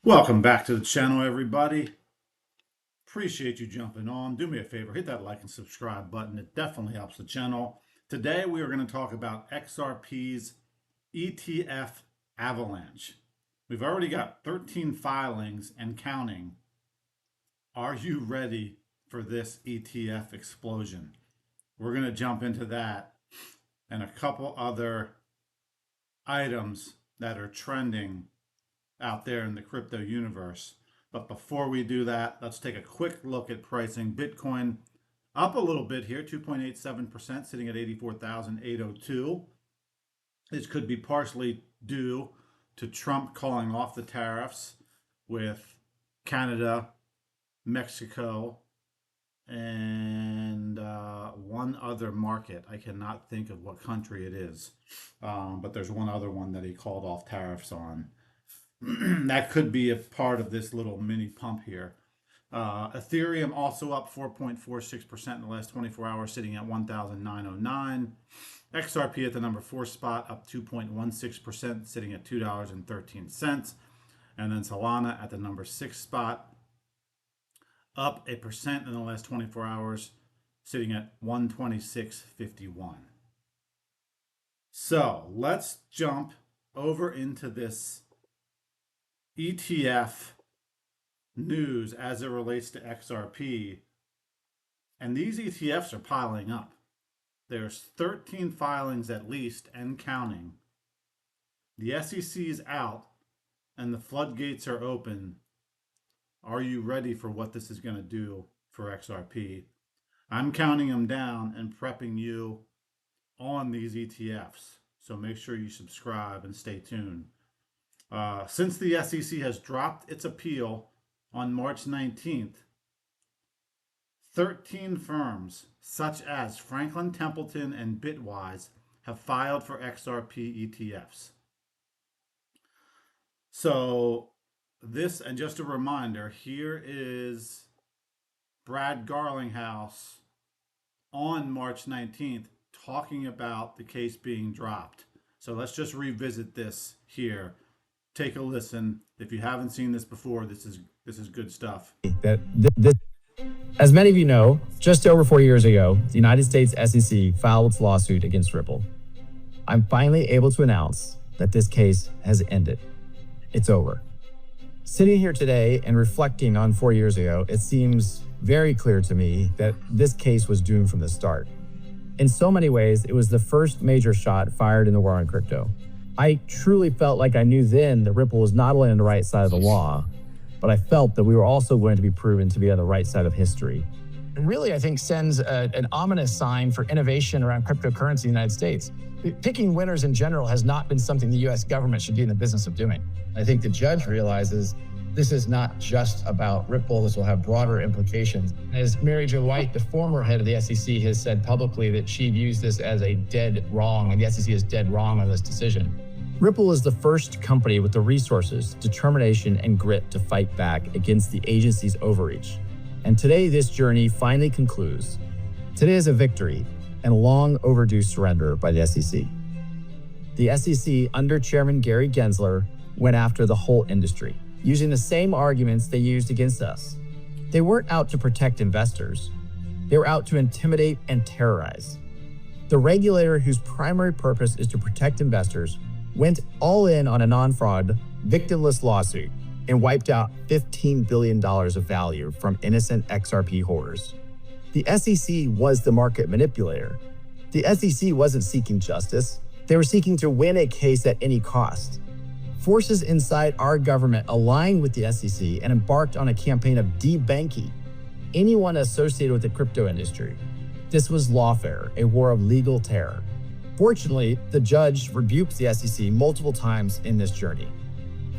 Welcome back to the channel, everybody. Appreciate you jumping on. Do me a favor, hit that like and subscribe button. It definitely helps the channel. Today we are going to talk about XRP's ETF Avalanche. We've already got 13 filings and counting. Are you ready for this ETF explosion? We're going to jump into that and a couple other items that are trending out there in the crypto universe. But before we do that, let's take a quick look at pricing. Bitcoin up a little bit here, 2.87%, sitting at 84,802. This could be partially due to Trump calling off the tariffs with Canada, Mexico, and one other market. I cannot think of what country it is, but there's one other one that he called off tariffs on. That could be a part of this little mini pump here. Ethereum also up 4.46% in the last 24 hours, sitting at 1,909. XRP at the number 4 spot, up 2.16%, sitting at $2.13. And then Solana at the number 6 spot, up 1% in the last 24 hours, sitting at 126.51. So let's jump over into this ETF news as it relates to XRP. And these ETFs are piling up. There's 13 filings at least and counting. The SEC is out and the floodgates are open. Are you ready for what this is going to do for XRP? I'm counting them down and prepping you on these ETFs. So make sure you subscribe and stay tuned. Since the SEC has dropped its appeal on March 19th, 13 firms such as Franklin Templeton and Bitwise have filed for XRP ETFs. So this, and just a reminder, here is Brad Garlinghouse on March 19th talking about the case being dropped. So let's just revisit this here. Take a listen. If you haven't seen this before, this is good stuff. As many of you know, just over 4 years ago, the United States SEC filed its lawsuit against Ripple. I'm finally able to announce that this case has ended. It's over. Sitting here today and reflecting on 4 years ago, it seems very clear to me that this case was doomed from the start. In so many ways, it was the first major shot fired in the war on crypto. I truly felt like I knew then that Ripple was not only on the right side of the law, but I felt that we were also going to be proven to be on the right side of history. It really, I think, sends an ominous sign for innovation around cryptocurrency in the United States. Picking winners in general has not been something the U.S. government should be in the business of doing. I think the judge realizes this is not just about Ripple. This will have broader implications. As Mary Jo White, the former head of the SEC, has said publicly that she views this as a dead wrong, and the SEC is dead wrong on this decision. Ripple is the first company with the resources, determination, and grit to fight back against the agency's overreach. And today, this journey finally concludes. Today is a victory and a long overdue surrender by the SEC. The SEC, under Chairman Gary Gensler, went after the whole industry, using the same arguments they used against us. They weren't out to protect investors. They were out to intimidate and terrorize. The regulator, whose primary purpose is to protect investors, went all in on a non-fraud, victimless lawsuit and wiped out $15 billion of value from innocent XRP holders. The SEC was the market manipulator. The SEC wasn't seeking justice. They were seeking to win a case at any cost. Forces inside our government aligned with the SEC and embarked on a campaign of debanking anyone associated with the crypto industry. This was lawfare, a war of legal terror. Fortunately, the judge rebuked the SEC multiple times in this journey.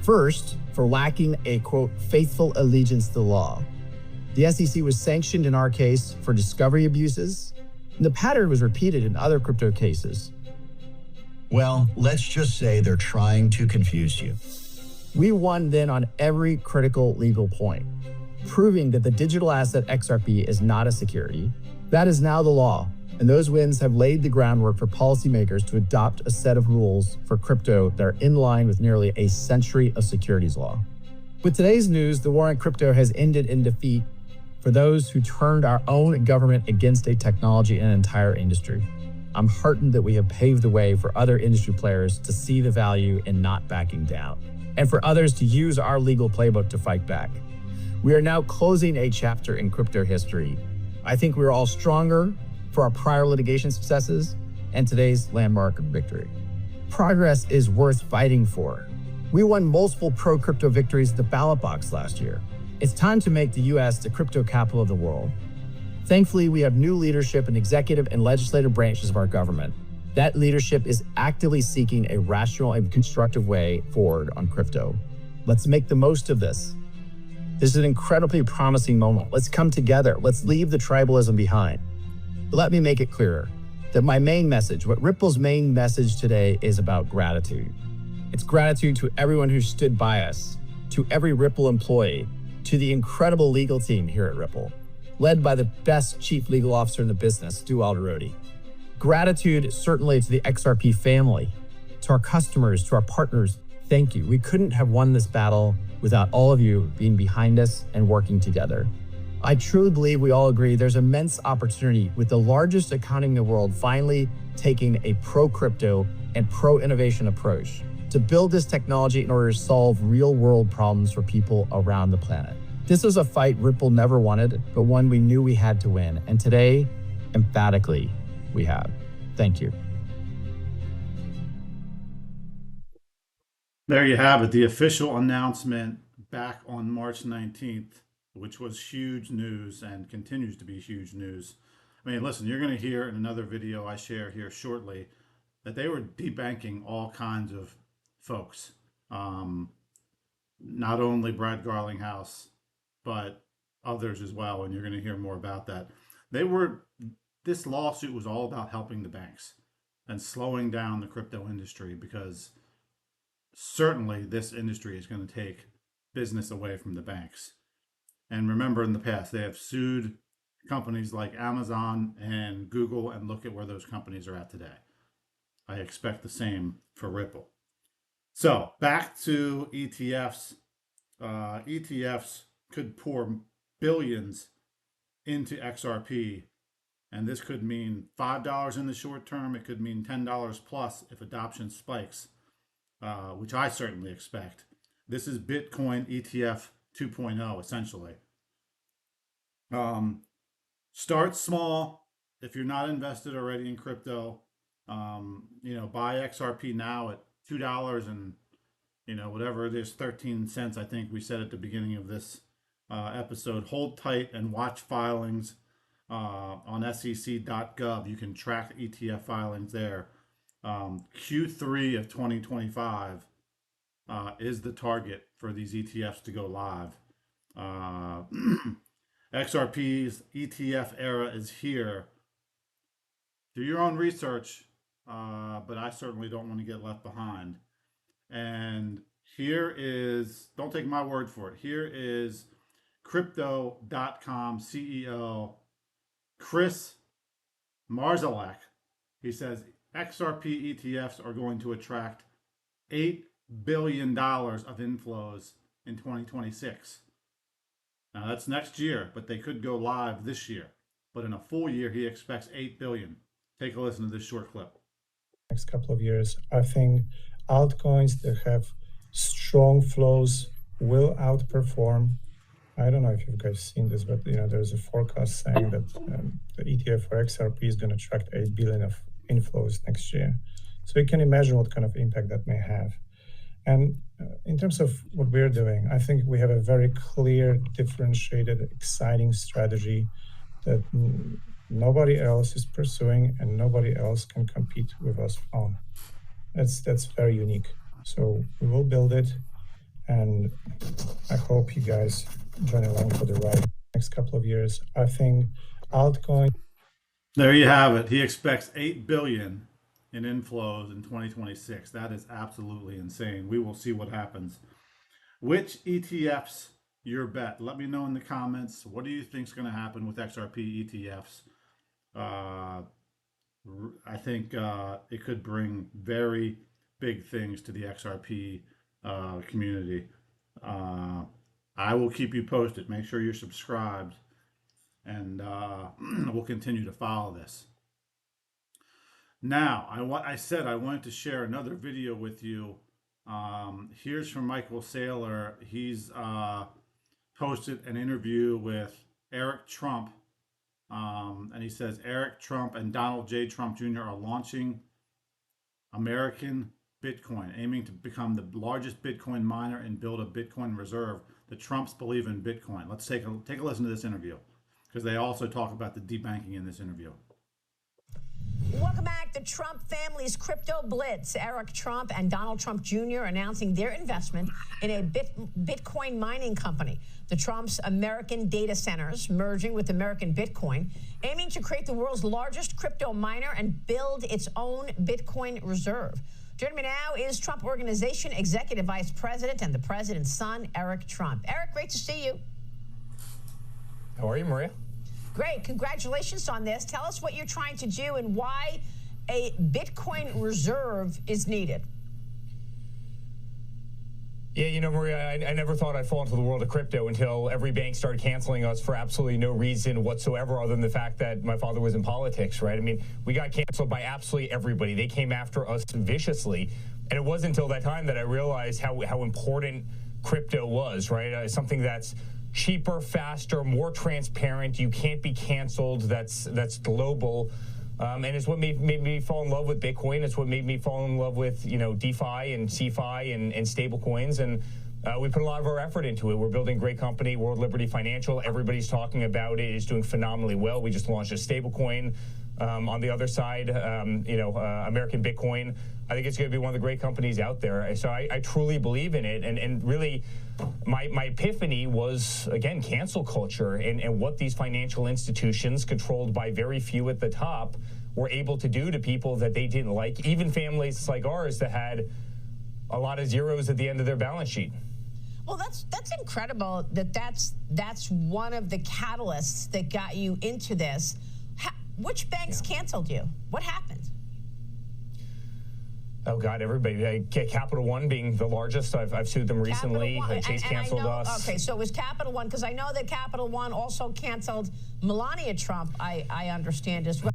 First, for lacking a, quote, faithful allegiance to the law. The SEC was sanctioned in our case for discovery abuses, and the pattern was repeated in other crypto cases. Well, let's just say they're trying to confuse you. We won then on every critical legal point, proving that the digital asset XRP is not a security. That is now the law. And those wins have laid the groundwork for policymakers to adopt a set of rules for crypto that are in line with nearly a century of securities law. With today's news, the war on crypto has ended in defeat for those who turned our own government against a technology and an entire industry. I'm heartened that we have paved the way for other industry players to see the value in not backing down, and for others to use our legal playbook to fight back. We are now closing a chapter in crypto history. I think we're all stronger for our prior litigation successes and today's landmark victory. Progress is worth fighting for. We won multiple pro-crypto victories at the ballot box last year. It's time to make the US the crypto capital of the world. Thankfully, we have new leadership in executive and legislative branches of our government. That leadership is actively seeking a rational and constructive way forward on crypto. Let's make the most of this. This is an incredibly promising moment. Let's come together. Let's leave the tribalism behind. But let me make it clearer that my main message, what Ripple's main message today, is about gratitude. It's gratitude to everyone who stood by us, to every Ripple employee, to the incredible legal team here at Ripple, led by the best chief legal officer in the business, Stu Alderodi. Gratitude certainly to the XRP family, to our customers, to our partners. Thank you. We couldn't have won this battle without all of you being behind us and working together. I truly believe we all agree there's immense opportunity with the largest economy in the world finally taking a pro-crypto and pro-innovation approach to build this technology in order to solve real-world problems for people around the planet. This was a fight Ripple never wanted, but one we knew we had to win. And today, emphatically, we have. Thank you. There you have it, the official announcement back on March 19th, which was huge news and continues to be huge news. I mean, listen, you're going to hear in another video I share here shortly that they were debanking all kinds of folks. Not only Brad Garlinghouse, but others as well, and you're going to hear more about that. This lawsuit was all about helping the banks and slowing down the crypto industry, because certainly this industry is going to take business away from the banks. And remember, in the past, they have sued companies like Amazon and Google, and look at where those companies are at today. I expect the same for Ripple. So back to ETFs. ETFs could pour billions into XRP, and this could mean $5 in the short term. It could mean $10 plus if adoption spikes, which I certainly expect. This is Bitcoin ETF 2.0, essentially. Start small. If you're not invested already in crypto, buy XRP now at $2 and whatever it is, 13 cents. I think we said at the beginning of this episode. Hold tight and watch filings on sec.gov. You can track ETF filings there. Q3 of 2025 is the target for these ETFs to go live. XRP's ETF era is here. Do your own research, but I certainly don't want to get left behind. And here is, don't take my word for it, here is Crypto.com CEO Chris Marszalek. He says XRP ETFs are going to attract $8 billion of inflows in 2026. Now that's next year, but they could go live this year. But in a full year, he expects $8 billion. Take a listen to this short clip. Next couple of years, I think altcoins that have strong flows will outperform. I don't know if you guys seen this, but there's a forecast saying that the ETF for XRP is going to attract 8 billion of inflows next year. So you can imagine what kind of impact that may have. And in terms of what we're doing, I think we have a very clear, differentiated, exciting strategy that nobody else is pursuing and nobody else can compete with us on. That's very unique. So we will build it, and I hope you guys join along for the ride next couple of years. I think altcoin. There you have it. He expects 8 billion in inflows in 2026. That is absolutely insane. We will see what happens. Which ETFs your bet? Let me know in the comments. What do you think is going to happen with XRP ETFs? I think it could bring very big things to the XRP community. I will keep you posted. Make sure you're subscribed, and we'll continue to follow this. Now, I said I wanted to share another video with you. Here's from Michael Saylor. He's posted an interview with Eric Trump, and he says Eric Trump and Donald J. Trump Jr. are launching American Bitcoin, aiming to become the largest Bitcoin miner and build a Bitcoin reserve. The Trumps believe in Bitcoin. Let's take a listen to this interview, because they also talk about the debanking in this interview. Welcome back. The Trump family's crypto blitz. Eric Trump and Donald Trump Jr. announcing their investment in a Bitcoin mining company. The Trumps' American data centers merging with American Bitcoin, aiming to create the world's largest crypto miner and build its own Bitcoin reserve. Joining me now is Trump Organization Executive Vice President and the President's son, Eric Trump. Eric, great to see you. How are you, Maria? Great. Congratulations on this. Tell us what you're trying to do and why a Bitcoin reserve is needed. Yeah, you know, Maria, I never thought I'd fall into the world of crypto until every bank started canceling us for absolutely no reason whatsoever other than the fact that my father was in politics, right? I mean, we got canceled by absolutely everybody. They came after us viciously. And it wasn't until that time that I realized how important crypto was, right? Something that's cheaper, faster, more transparent. You can't be canceled. That's global. And it's what made me fall in love with Bitcoin. It's what made me fall in love with, you know, DeFi and CeFi and stable coins. And we put a lot of our effort into it. We're building a great company, World Liberty Financial. Everybody's talking about it. It's doing phenomenally well. We just launched a stable coin. On the other side, American Bitcoin. I think it's going to be one of the great companies out there. So I truly believe in it. And really, my epiphany was, again, cancel culture and what these financial institutions controlled by very few at the top were able to do to people that they didn't like, even families like ours that had a lot of zeros at the end of their balance sheet. Well, that's incredible that's one of the catalysts that got you into this. Which banks canceled you? What happened? Oh, God, everybody. Capital One being the largest. I've sued them recently. Chase canceled us. Okay, so it was Capital One, because I know that Capital One also canceled Melania Trump, I understand as well.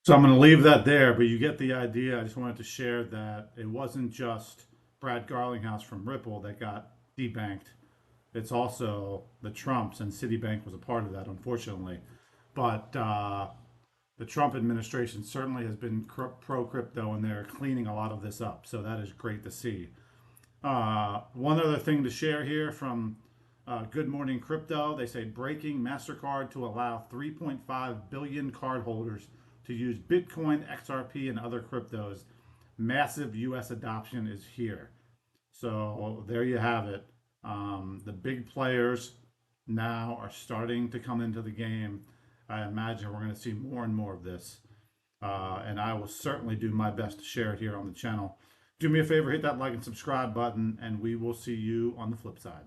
So I'm going to leave that there, but you get the idea. I just wanted to share that it wasn't just Brad Garlinghouse from Ripple that got debanked. It's also the Trumps, and Citibank was a part of that, unfortunately. But the Trump administration certainly has been pro-crypto, and they're cleaning a lot of this up. So that is great to see. One other thing to share here from Good Morning Crypto. They say breaking MasterCard to allow 3.5 billion cardholders to use Bitcoin, XRP, and other cryptos. Massive U.S. adoption is here. So there you have it. The big players now are starting to come into the game. I imagine we're going to see more and more of this. And I will certainly do my best to share it here on the channel. Do me a favor, hit that like and subscribe button, and we will see you on the flip side.